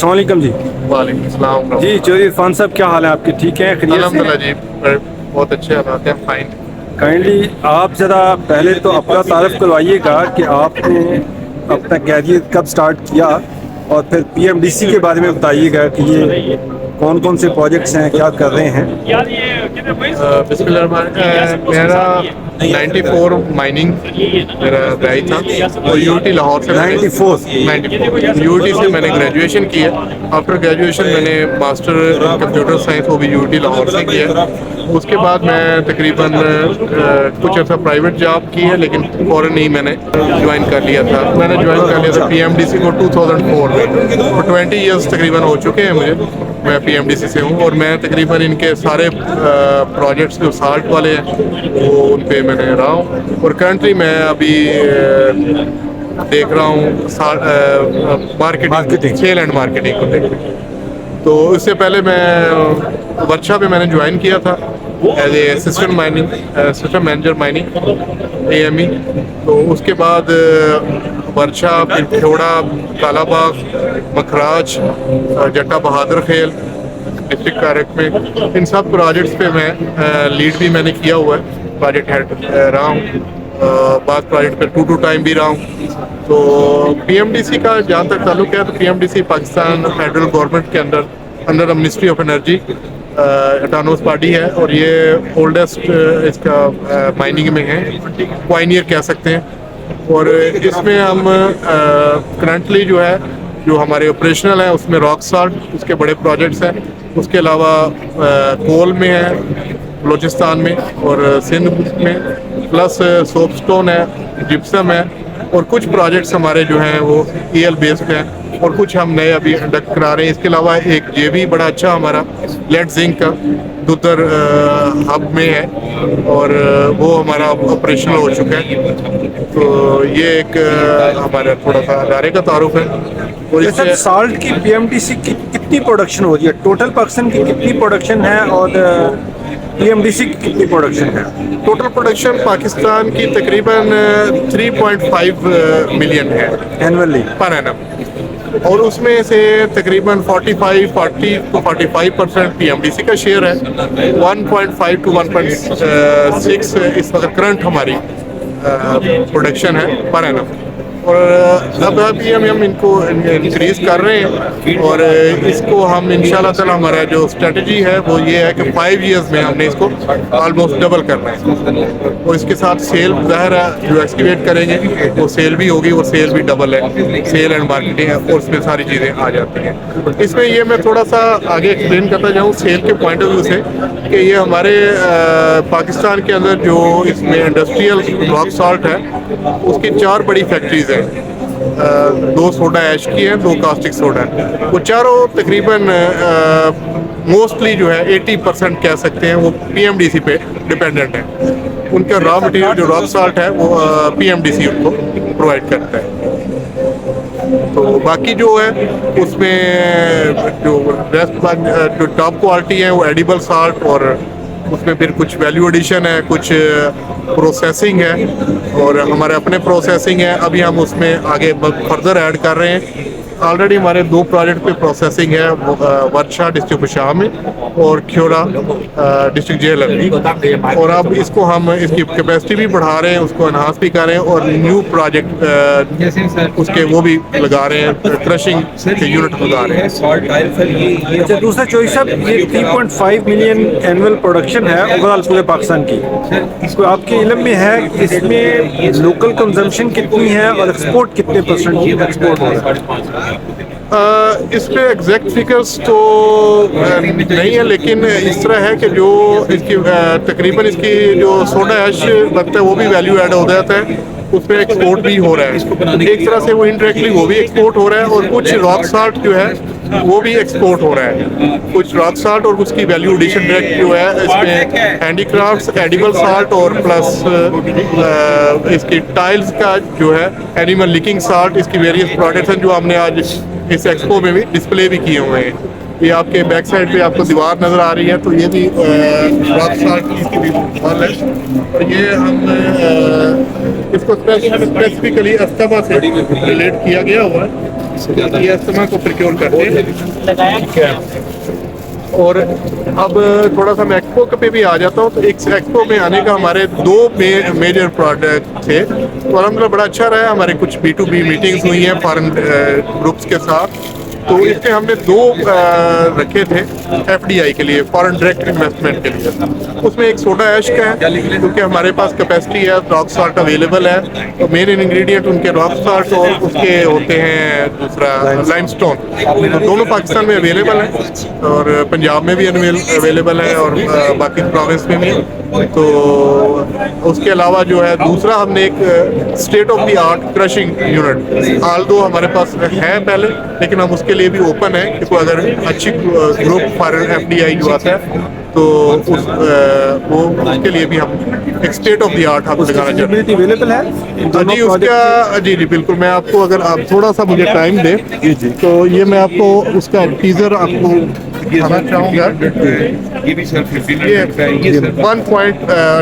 अस्सलाम वालेकुम जी। वालेकुम अस्सलाम। जी चौधरी इरफान साहब, क्या हाल है आपके? ठीक हैं, खैरियत से? अल्हम्दुलिल्लाह जी, बहुत अच्छे हालात हैं, फाइन। काइंडली आप ज़रा पहले तो अपना तारफ़ करवाइएगा कि आपने अपना कैरियर कब स्टार्ट किया, और फिर पीएमडीसी के बारे में बताइएगा कि ये कौन कौन से प्रोजेक्ट्स हैं, क्या कर रहे हैं। मेरा 94 माइनिंग मेरा बैच था और यूटी लाहौर से 94 यूटी से मैंने ग्रेजुएशन किया। आफ्टर ग्रेजुएशन मैंने मास्टर कंप्यूटर साइंस वो भी यूटी लाहौर से किया। उसके बाद मैं तकरीबन कुछ अर्सा प्राइवेट जॉब की है, लेकिन फ़ौरन ही मैंने ज्वाइन कर लिया था। मैंने ज्वाइन कर लिया था पीएमडीसी को 2004 में, और 20 ईयर्स तकरीबन हो चुके हैं मुझे। मैं पीएमडीसी से हूँ और मैं तकरीबन इनके सारे प्रोजेक्ट्स जो साल्ट वाले हैं वो उन पे मैंने रहा हूँ। और करंटली मैं अभी देख रहा हूँ मार्केटिंग, सेल एंड मार्केटिंग को देख रहा हूँ। तो इससे पहले मैं वर्षा पे मैंने ज्वाइन किया था as a system manager mining AME। तो उसके बाद वर्षा, फिर खेड़ा, कालाबाग, मखराज, जट्टा बहादुर खेल डिस्ट्रिक्ट कारक में, इन सब प्रोजेक्ट्स पे मैं लीड भी मैंने किया हुआ है, प्रोजेक्ट हेड रहा हूँ। बाद प्रोजेक्ट पे 2 टाइम भी रहा हूँ। तो पीएमडीसी का जहाँ तक ताल्लुक है, तो पीएमडीसी पाकिस्तान फेडरल गवर्नमेंट के under ministry of energy autonomous body है, और ये ओल्डेस्ट इसका माइनिंग में है, पायनियर कह सकते हैं। और इसमें हम करंटली जो हमारे ऑपरेशनल है उसमें रॉक साल्ट, उसके बड़े प्रोजेक्ट्स हैं। उसके अलावा कोल में है बलूचिस्तान में और सिंध में, प्लस सोपस्टोन है, जिप्सम है, और कुछ प्रोजेक्ट्स हमारे जो हैं वो EL बेस्ड हैं, और कुछ हम नए अभी कंडक्ट करा रहे हैं। इसके अलावा एक JV बड़ा अच्छा हमारा लेड जिंक का दुदर हब में है, और वो हमारा ऑपरेशनल हो चुका है। तो ये एक हमारा थोड़ा सा अदारे का तारुफ है। और सर, साल्ट की पीएमडीसी की कितनी प्रोडक्शन हो रही है? टोटल पाकिस्तान की कितनी प्रोडक्शन है और पीएमडीसी की कितनी प्रोडक्शन है? टोटल प्रोडक्शन पाकिस्तान की तकरीबन 3.5 मिलियन है एनुअली पर एनम, और उसमें से तकरीबन 40 to 45% पीएमडीसी का शेयर है। 1.5 to 1.6 इस वक्त करंट हमारी प्रोडक्शन है पर एनम। और अब अभी हम इनको इंक्रीज कर रहे हैं, और इसको हम इंशाल्लाह ताला हमारा जो स्ट्रेटजी है वो ये है कि 5 इयर्स में हमने इसको ऑलमोस्ट डबल करना है। और इसके साथ सेल ज़ाहिर है जो एक्सकवेट करेंगे वो सेल भी होगी, और सेल भी डबल है, सेल एंड मार्केटिंग है, और उसमें सारी चीज़ें आ जाती हैं। इसमें ये मैं थोड़ा सा आगे एक्सप्लेन करता जाऊँ सेल के पॉइंट ऑफ व्यू से, कि ये हमारे पाकिस्तान के अंदर जो इसमें इंडस्ट्रियल रॉक साल्ट है उसकी 4 बड़ी फैक्ट्रीज हैं। 2 सोडा ऐश की हैं, 2 कास्टिक सोडा है। वो चारों तकरीबन मोस्टली जो है 80% कह सकते हैं वो पीएमडीसी पे डिपेंडेंट है। उनका रॉ मटेरियल जो रॉक साल्ट है वो पीएमडीसी उनको प्रोवाइड करता है। तो बाकी जो है उसमें जो रेस्ट जो टॉप क्वालिटी है वो एडिबल साल्ट, और उसमें फिर कुछ वैल्यू एडिशन है, कुछ प्रोसेसिंग है, और हमारे अपने प्रोसेसिंग है। अभी हम उसमें आगे फर्दर ऐड कर रहे हैं। ऑलरेडी हमारे 2 प्रोजेक्ट पे प्रोसेसिंग है, वर्षा डिस्ट्रिक्ट शाह में और खेड़ा डिस्ट्रिक्ट जेलर में। और अब इसको हम इसकी कैपेसिटी भी बढ़ा रहे हैं, उसको एनहांस भी कर रहे हैं, और न्यू प्रोजेक्ट उसके वो भी लगा रहे हैं, क्रशिंग के यूनिट लगा रहे हैं। अच्छा, दूसरा चॉइस साहब, ये 3.5 मिलियन एनुअल प्रोडक्शन है ओवरऑल पूरे पाकिस्तान की। इसको आपके इल्म में है इसमें लोकल कंजम्पशन कितनी है और एक्सपोर्ट कितने % की एक्सपोर्ट हो रहा है? इस पे एग्जैक्ट फिगर्स तो नहीं है, लेकिन इस तरह है कि जो इसकी तकरीबन इसकी जो सोडा ऐश लगता है वो भी वैल्यू ऐड हो जाता है, उसमें एक्सपोर्ट भी हो रहा है। एक तरह से वो इनडायरेक्टली वो भी एक्सपोर्ट हो रहा है, और कुछ रॉक साल्ट जो है वो भी एक्सपोर्ट हो रहा है। कुछ रॉक साल्ट और उसकी वैल्यू एडिशन डायरेक्ट जो है इसमें हैंडीक्राफ्ट्स, एडिबल साल्ट, और प्लस इसकी टाइल्स का जो है एनिमल लिकिंग साल्ट, इसकी वेरियस प्रोडक्ट्स हैं जो हमने आज इस एक्सपो में भी डिस्प्ले भी किए हुए हैं। ये आपके बैक साइड पे आपको दीवार नज़र आ रही है, तो ये भी रॉक साल्ट की इसकी भी दीवार है, और ये हम इसको स्पेसिफिकली अस्तमा से रिलेट किया गया हुआ है। ये इस्तेमाल को प्रिक्योर करते हैं। ठीक है। और अब थोड़ा सा मैं एक्सपो पे भी आ जाता हूँ। तो एक एक्सपो में आने का हमारे दो मेजर प्रोडक्ट थे, तो अलहमदिल्ला बड़ा अच्छा रहा। हमारे कुछ B2B मीटिंग्स हुई हैं फॉरेन ग्रुप्स के साथ। तो इसमें हमने दो रखे थे FDI के लिए, फॉरेन डायरेक्ट इन्वेस्टमेंट के लिए। उसमें एक सोडा ऐश का है, क्योंकि हमारे पास कैपेसिटी है, रॉक सॉल्ट अवेलेबल है। तो मेन इंग्रेडिएंट उनके रॉक सॉल्ट और उसके होते हैं दूसरा लाइमस्टोन। तो दोनों पाकिस्तान में अवेलेबल है और पंजाब में भी अवेलेबल है और बाकी प्रोविंस में भी। तो उसके अलावा जो है दूसरा हमने एक state of the art crushing unit, although हमारे पास है पहले, लेकिन हम उसके लिए भी ओपन है कि कोई अगर अच्छी ग्रुप फॉर FDI जो आता है तो वो उसके लिए भी हम एक स्टेट ऑफ द आर्ट हम लगाना चाहते हैं। अवेलेबल है जी उसका जी बिल्कुल। मैं आपको, अगर आप थोड़ा सा मुझे टाइम दें तो ये मैं आपको उसका टीजर आपको दिखाना चाहूँगा। ये 1 पॉइंट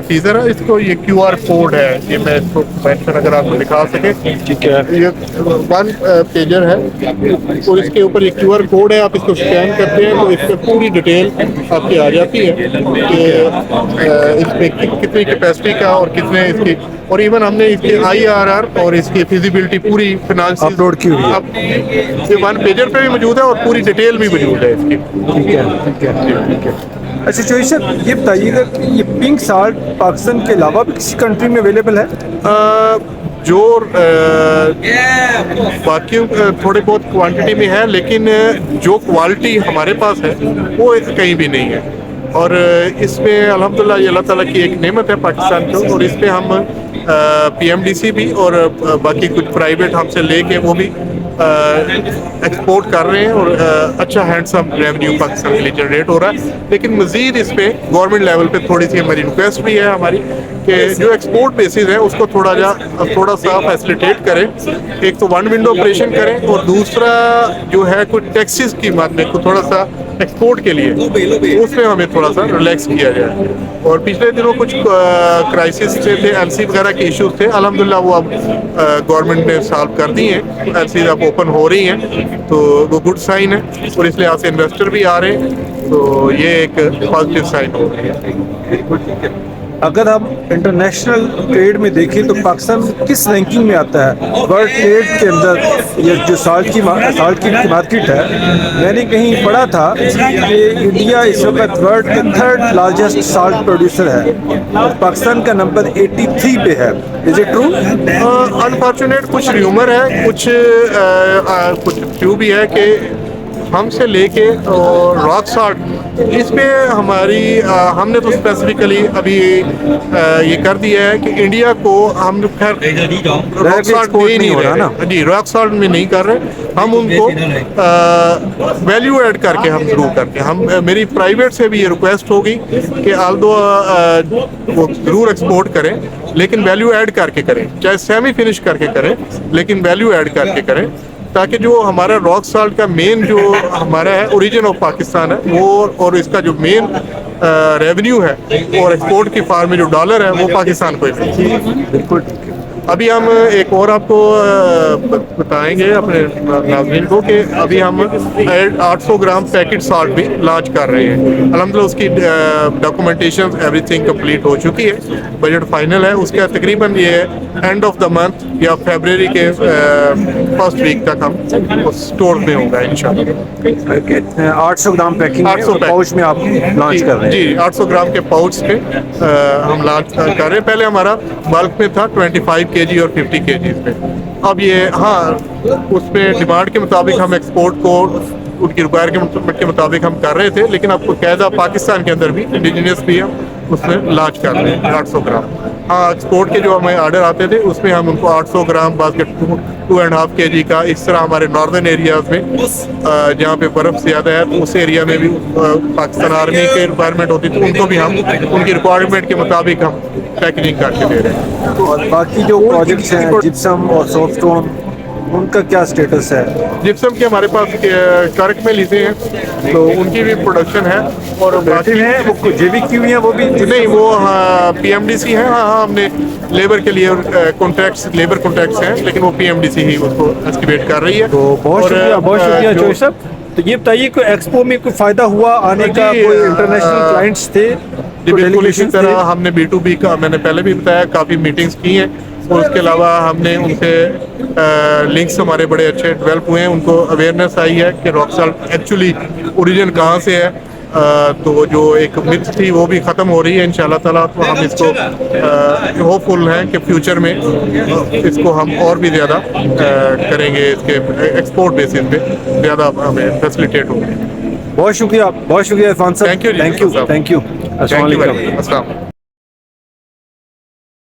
टीजर है, इसको ये QR कोड है, ये मैं इसको मेंशन अगर आपको दिखा सके। ठीक है। ये 1 पेजर है और इसके ऊपर ये QR कोड है। आप इसको स्कैन करते हैं तो इस पर पूरी डिटेल आपकी आ जाती है कि इसमें कितनी कैपेसिटी का और कितने इसकी, और इवन हमने इसकी IRR और इसकी फिजिबिलिटी पूरी फिनांस अपलोड की हुई है। अब ये 1 पेजर पे भी मौजूद है और पूरी डिटेल भी मौजूद है इसकी। ठीक है, ठीक है, ठीक है। अच्छा चौधरी साहब, ये बताइएगा कि ये पिंक साल्ट पाकिस्तान के अलावा भी किसी कंट्री में अवेलेबल है? जो बाकी थोड़े बहुत क्वांटिटी में है, लेकिन जो क्वालिटी हमारे पास है वो कहीं भी नहीं है। और इसमें अल्हम्दुलिल्लाह ये अल्लाह ताला की एक नेमत है पाकिस्तान को, और इस पे हम PMDC भी और बाकी कुछ प्राइवेट हमसे लेके वो भी एक्सपोर्ट कर रहे हैं और अच्छा हैंडसम रेवेन्यू पाकिस्तान के लिए जनरेट हो रहा है। लेकिन मज़ीद इस पे गवर्नमेंट लेवल पे थोड़ी सी हमारी रिक्वेस्ट भी है हमारी कि जो एक्सपोर्ट बेसिस है उसको थोड़ा सा फैसिलिटेट करें। एक तो 1 विंडो ऑपरेशन करें और दूसरा जो है कुछ टैक्सेस की मामले को थोड़ा सा एक्सपोर्ट के लिए उसमें हमें थोड़ा सा रिलैक्स किया जाए। और पिछले दिनों कुछ क्राइसिस थे, LC वगैरह के इश्यूज थे, अल्हम्दुलिल्लाह वो अब गवर्नमेंट ने सॉल्व कर दी हैं। LC अब ओपन हो रही हैं तो वो गुड साइन है और इस लिहाज से इन्वेस्टर भी आ रहे हैं, तो ये एक पॉजिटिव साइन हो रही है। अगर हम इंटरनेशनल ट्रेड में देखें तो पाकिस्तान किस रैंकिंग में आता है वर्ल्ड ट्रेड के अंदर? ये जो साल्ट की मार्केट है, मैंने कहीं पढ़ा था कि इंडिया इस वक्त वर्ल्ड के 3rd लार्जेस्ट साल्ट प्रोड्यूसर है और पाकिस्तान का नंबर 83 पे है। Is it true? अनफॉर्चुनेट कुछ र्यूमर है, कुछ ट्रू भी है कि हमसे लेके और रॉक सॉल्ट इस पे हमारी हमने तो स्पेसिफिकली अभी ये कर दिया है कि इंडिया को हम खैर रॉक सॉल्ट में नहीं हो रहा ना जी, रॉक सॉल्ट में नहीं कर रहे हम उनको वैल्यू ऐड करके हम जरूर करते हैं। हम मेरी प्राइवेट से भी ये रिक्वेस्ट होगी कि आल्दो वो जरूर एक्सपोर्ट करें लेकिन वैल्यू ऐड करके करें, चाहे सेमी फिनिश करके करें लेकिन वैल्यू ऐड करके करें, ताकि जो हमारा रॉक सॉल्ट का मेन जो हमारा है ओरिजिन ऑफ पाकिस्तान है वो, और इसका जो मेन रेवेन्यू है और एक्सपोर्ट की फार्म में जो डॉलर है वो पाकिस्तान को ही। बिल्कुल। अभी हम एक और आपको बताएंगे अपने नाज़रीन को कि अभी हम 800 ग्राम पैकेट सॉल्ट भी लॉन्च कर रहे हैं। अल्हम्दुलिल्लाह उसकी डॉक्यूमेंटेशन एवरीथिंग कंप्लीट हो चुकी है, बजट फाइनल है उसका। तकरीबन ये एंड ऑफ द मंथ या फरवरी के फर्स्ट वीक तक हम उस स्टोर में होगा इंशाल्लाह। 800 ग्राम पैकिंग 800 पाउच में आप लॉन्च कर रहे हैं? जी, 800 ग्राम के पाउच पे हम लॉन्च कर रहे हैं। पहले हमारा बल्क में था 25 kg और 50 kg पे। अब ये उसमें डिमांड के मुताबिक हम एक्सपोर्ट को उनकी रिक्वायरमेंट के मुताबिक हम कर रहे थे, लेकिन आपको कायदा पाकिस्तान के अंदर भी इंडिजिनियस भी हम उसमें लॉन्च कर रहे हैं 800 ग्राम। एक्सपोर्ट के जो हमें ऑर्डर आते थे उसमें हम उनको 800 ग्राम बास्केट 2.5 kg का, इस तरह हमारे नॉर्दर्न एरियाज में जहाँ पे बर्फ़ ज़्यादा है तो उस एरिया में भी पाकिस्तान आर्मी के रिक्वायरमेंट होती थी, उनको भी हम उनकी रिक्वायरमेंट के मुताबिक हम पैकेजिंग करके दे रहे हैं। और बाकी जो प्रोजेक्ट्स हैं जिप्सम और सॉफ्ट स्टोन उनका क्या स्टेटस है? जिप्सम के हमारे पास कर्क में लीजे हैं, तो उनकी भी प्रोडक्शन है। और बाकी हैं वो JVQ हैं वो भी? नहीं, वो PMDC है। हाँ, हमने लेबर के लिए कॉन्ट्रैक्ट्स, लेबर कॉन्ट्रैक्ट्स हैं, लेकिन वो PMDC ही उसको एक्टिवेट कर रही है। तो बहुत और, शुक्रिया जो- जोश साहब। तो ये बताइए कोई एक्सपो में कोई फायदा हुआ आने का? जी, कोई इंटरनेशनल क्लाइंट्स थे? जी, कोई बिल्कुल इसी delegations तरह थे? हमने B2B का, मैंने पहले भी बताया, काफ़ी मीटिंग्स की हैं। और उसके अलावा हमने उनसे लिंक्स हमारे बड़े अच्छे डेवलप हुए हैं। उनको अवेयरनेस आई है कि रॉक सॉल्ट एक्चुअली ओरिजिन कहाँ से है। तो जो एक मिथ थी वो भी ख़त्म हो रही है इंशाल्लाह ताला। तो हम इसको होपफुल हैं कि फ्यूचर में इसको हम और भी ज़्यादा करेंगे, इसके एक्सपोर्ट बेसिस पे ज़्यादा हमें फैसिलिटेट होंगे। बहुत शुक्रिया इरफान साहब। Thank you जी, थैंक यू साहब। Thank you. अस्सलाम थैंक यू वालेकुम। अस्सलाम।